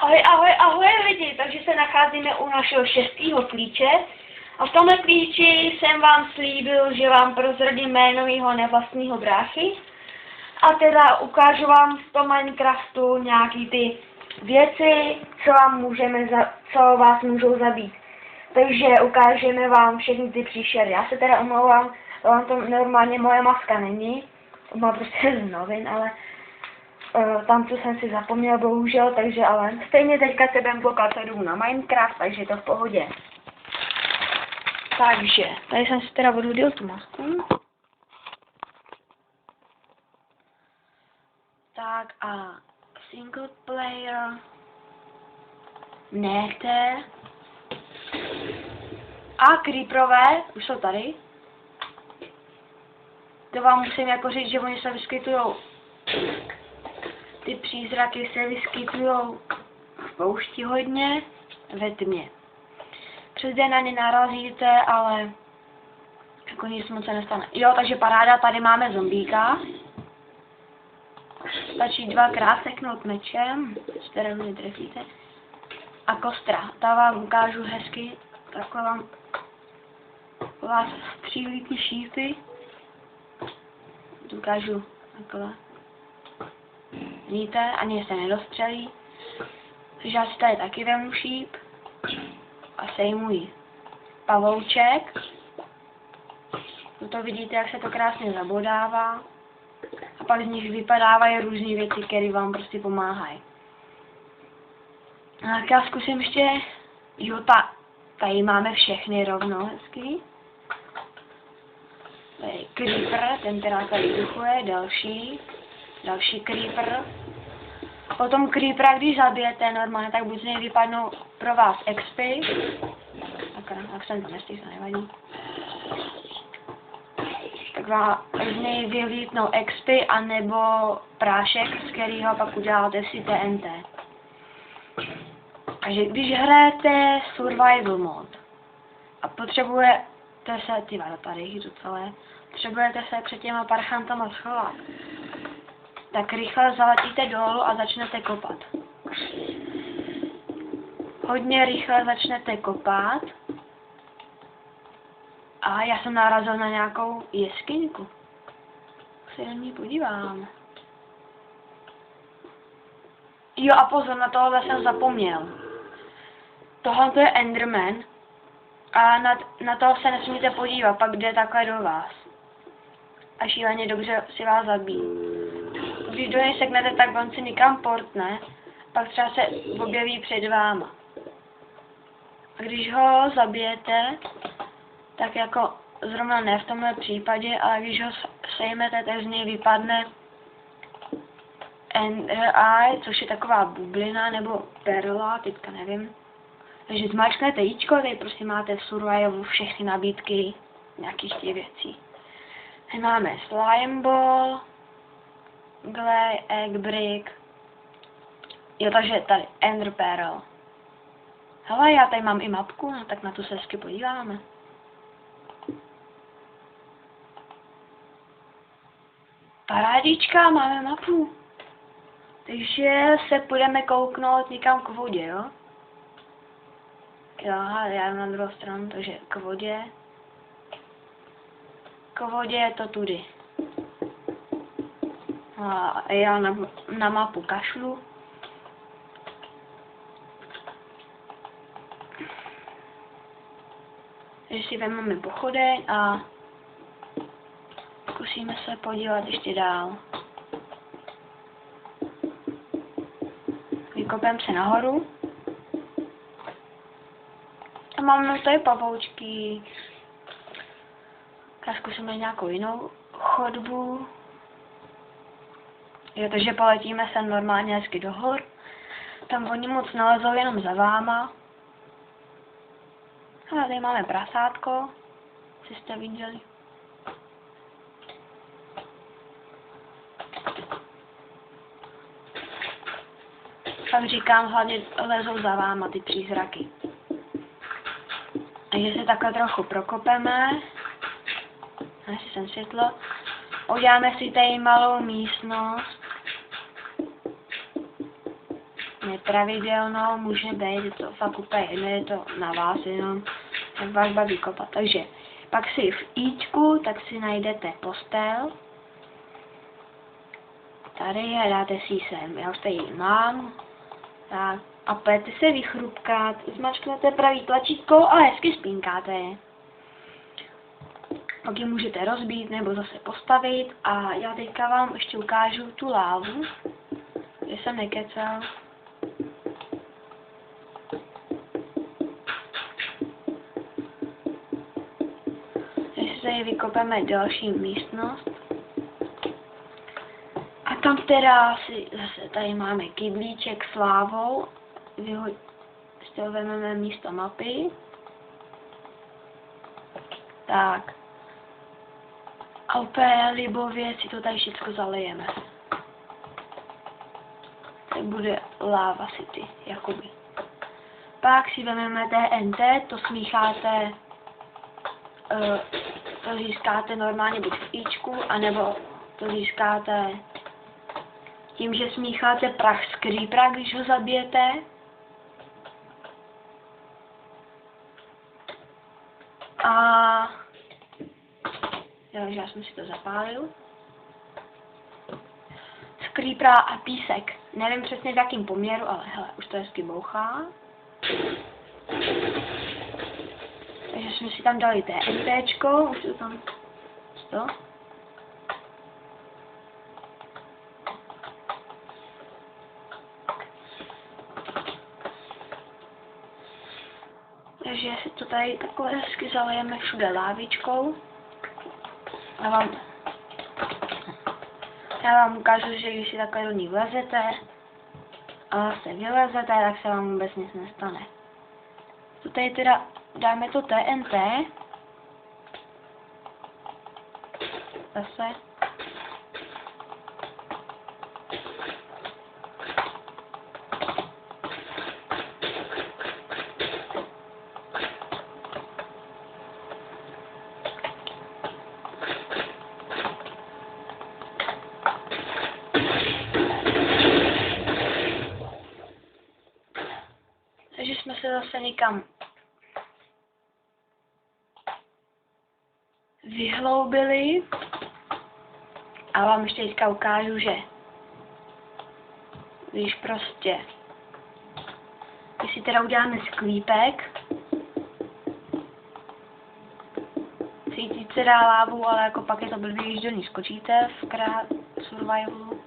Ahoj, ahoj, ahoj lidi, takže se nacházíme u našeho 6. klíče a v tomhle klíči jsem vám slíbil, že vám prozradím jméno mýho nevlastního bráchy a teda ukážu vám v tom Minecraftu nějaký ty věci, co vás můžou zabít. Takže ukážeme vám všechny ty příšery. Já se teda omlouvám, vám to normálně moje maska není, to má prostě z novin, ale tam, co jsem si zapomněl, bohužel, takže ale stejně teďka se budem blokat na Minecraft, takže je to v pohodě. Takže, tady jsem si teda odhodil tu masku. Tak a single player, nechte. A creeperové, už jsou tady. To vám musím jako říct, že oni se vyskytujou. Ty přízraky se vyskytujou v poušti hodně, ve tmě. Přes den na ně narazíte, ale jako nic moc se nestane. Jo, takže paráda, tady máme zombíka. Stačí dvakrát seknout mečem, které mě trefíte. A kostra, ta vám ukážu hezky, takhle vám vás střílí ty šípy. Ukážu takhle. Vidíte, ani se nedostřelí. Takže já si tady taky vemu šíp a sejmuji pavouček. To vidíte, jak se to krásně zabodává. A pak z nich vypadávají různé věci, které vám prostě pomáhají. Tak já zkusím ještě, jo, tady máme všechny rovno hezky. Tady creeper, ten teda tady duchuje, další creeper. Potom creepera, když zabijete normálně, tak buď z něj vypadnou pro vás expy. Tak jsem to nestihl, to nevadí. Tak vám z něj vylítnou expy, anebo prášek, z kterého pak uděláte si TNT. Takže když hrajete survival mod a potřebujete se, potřebujete se před těma parchantama schovat, tak rychle zaletíte dolů a začnete kopat. Hodně rychle začnete kopat. A já jsem narazil na nějakou jeskyňku. Se do ní podívám. Jo a pozor, na tohle jsem zapomněl. Tohle to je Enderman. A na toho se nesmíte podívat, pak jde takhle do vás. A šíleně dobře si vás zabíjí. Když do něj seknete, tak on si nikam portne, pak třeba se objeví před váma. A když ho zabijete, tak jako zrovna ne v tomhle případě, ale když ho sejmete, tak z něj vypadne Ender Eye, což je taková bublina nebo perla, teďka nevím. Takže zmáčknete jíčko, tady prostě máte v survivalu všechny nabídky nějakých těch věcí. Tady máme slime ball, clay, egg brick. Jo, takže tady ender pearl. Hele, já tady mám i mapku, no, tak na tu se hezky podíváme. Parádička, máme mapu. Takže se půjdeme kouknout někam k vodě, jo? Jo, já na druhou stranu, takže k vodě. K vodě je to tudy. A já na mapu kašlu. Takže si vezmeme pochodeň a zkusíme se podívat ještě dál. Vykopem se nahoru. A máme tady pavoučky. Tak zkusíme nějakou jinou chodbu. Jo, takže poletíme sem normálně hezky do hor. Tam oni moc nalezou jenom za váma. A tady máme prasátko. Si jste viděli. Tak říkám, hlavně lezou za váma ty přízraky. Takže se takhle trochu prokopeme. Asi jsem světlo. Uděláme si tady malou místnost. pravidelnou, může být, je to fakt úplně jedno, je to na vás jenom, jak vás baví kopat. Takže pak si v Ičku, tak si najdete postel. Tady je, dáte si ji sem, já už tady ji mám. Tak, a pojďte se vychrupkat, zmačknete pravý tlačítko a hezky spínkáte. Pak ji můžete rozbít nebo zase postavit a já teďka vám ještě ukážu tu lávu, že jsem nekecal. Takže tady vykopeme další místnost. A tam teda si zase tady máme kyblíček s lávou, z toho vezmeme místo mapy. Tak. A úplně libově si to tady všechno zalijeme. Tak bude Lava City, jakoby. Pak si vezmeme TNT, to smícháte, to získáte normálně buď v Ičku, anebo to získáte tím, že smícháte prach z creepera, když ho zabijete. A já jsem si to zapálil. Z creepera a písek. Nevím přesně v jakým poměru, ale hele, už to hezky bouchá. Takže jsme si tam dali TNTčko, už to tam to. Takže si to tady takhle hezky zalijeme všude lávičkou. Já vám ukážu, že když si takhle do ní vlezete a se vylezete, tak se vám vůbec nic nestane. Tu tady teda dáme to TNT. Zase. Takže jsme se zase někam vyhloubili a vám ještě teďka ukážu, že když prostě, když si teda uděláme sklípek, cítit se dá lávu, ale jako pak je to blbý, když do ní skočíte v survivalu.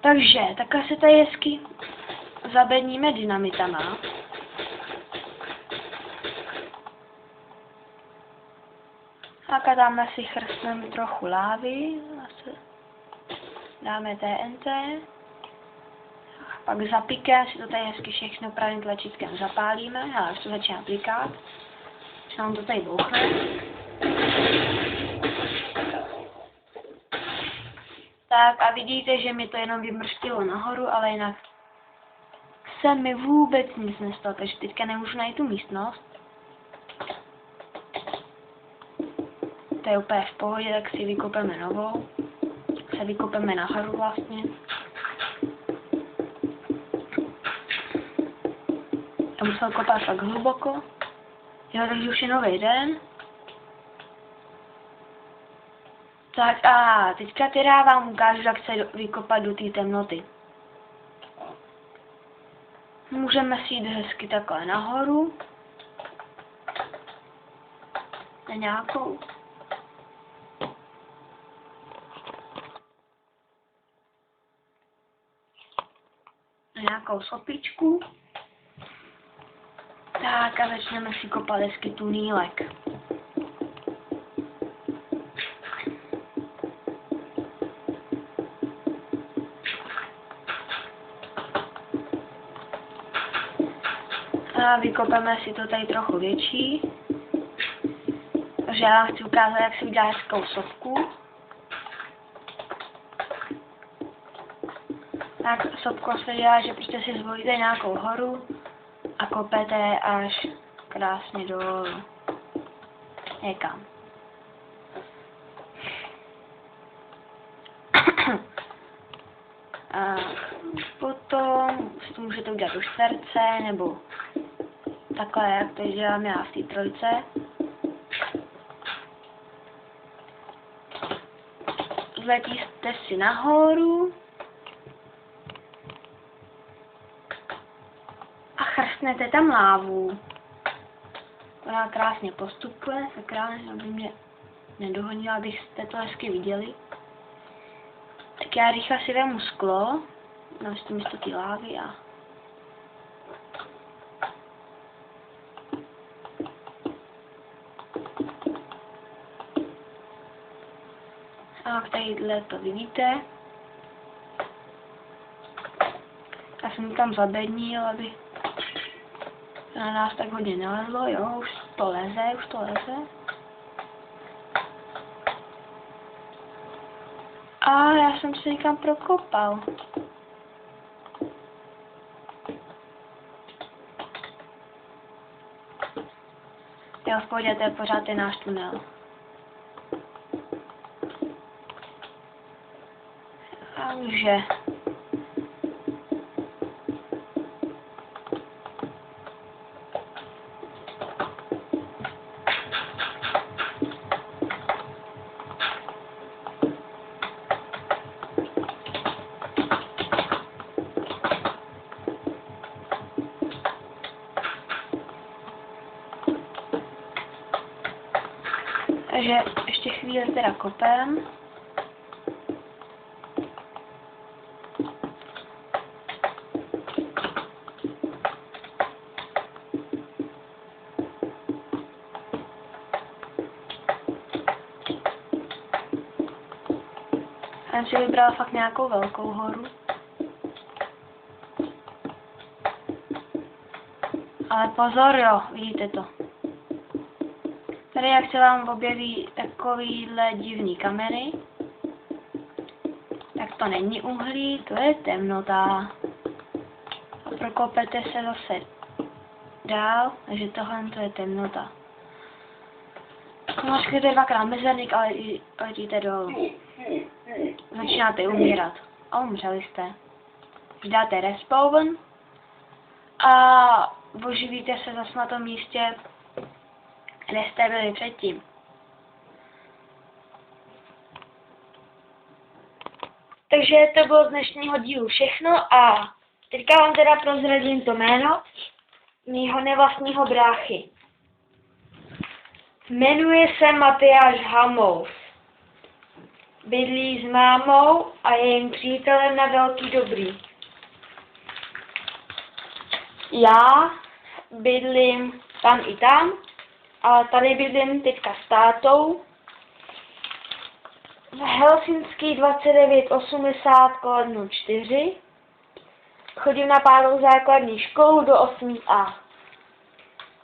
Takže takhle se tady hezky zabedníme dynamitama. A dáme si chrstnem trochu lávy, dáme TNT, pak zapíkem si to tady hezky všechno pravým tlačítkem zapálíme, ale už to začíná plikat, už nám to tady bouchne. Tak a vidíte, že mi to jenom vymrštilo nahoru, ale jinak se mi vůbec nic nestalo, takže teďka nemůžu najít tu místnost. To je úplně v pohodě, tak si vykopeme novou. Se vykopeme nahoru vlastně. Já musel kopat tak hluboko. Jo, takže už je nový den. Tak a teďka teda vám ukážu, jak se vykopat do té temnoty. Můžeme si jít hezky takhle nahoru. Na nějakou. Na nějakou sopičku. Tak a začneme si kopat hezky tunílek. A vykopeme si to tady trochu větší. Takže já vám chci ukázat, jak si udělá hezkou sopku. Tak sopku se dělá, že prostě si zvolíte nějakou horu a kopete až krásně dolů. Někam. A Potom si to můžete udělat do čtverce, nebo takhle, jak to dělám já v té trojce. Zletíte si nahoru a chrstnete tam lávu. Ona krásně postupuje, tak krásně, aby mě nedohonila, abyste to hezky viděli. Tak já rychle si vemu sklo, dám si to místo té lávy a tadyhle to vidíte. Já jsem tam zabednil, aby na nás tak hodně nelezlo, jo, už to leze. A já jsem se někam prokopal. Jo, v pohodě, to je pořád ten náš tunel. Takže ještě chvíli teda kopem. Já jsem si vybrala fakt nějakou velkou horu. Ale pozor, jo, vidíte to. Tady jak se vám objeví takovýhle divný kameny, tak to není uhlí, to je temnota. A prokopete se zase dál, takže tohle to je temnota. Mačknete dvakrát mezerník, ale jdete dolů. Začínáte umírat. A umřeli jste. Když dáte respawn a oživíte se zase na tom místě, kde jste byli předtím. Takže to bylo z dnešního dílu všechno a teďka vám teda prozradím to jméno mýho nevlastního bráchy. Jmenuje se Matyáš Hamous. Bydlí s mámou a jejím přítelem na Velký Dobrý. Já bydlím tam i tam, ale tady bydlím teďka s tátou. V Helsinský 2980/4. Chodím na 5. základní školu do 8A.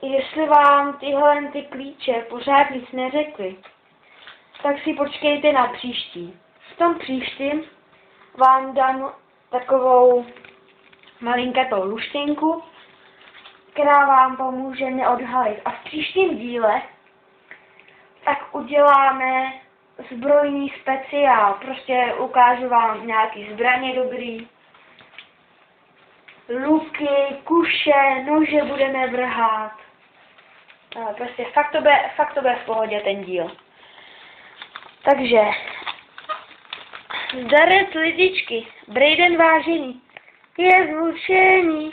Jestli vám tyhle klíče pořád nic neřekli, tak si počkejte na příští. V tom příštím vám dám takovou malinkatou luštěnku, která vám pomůže mě odhalit. A v příštím díle tak uděláme zbrojní speciál. Prostě ukážu vám nějaký zbraně dobrý, luky, kuše, nože budeme vrhat. Prostě fakt to bude v pohodě ten díl. Takže, zdarec lidičky, Brejden vážený, je zlučení.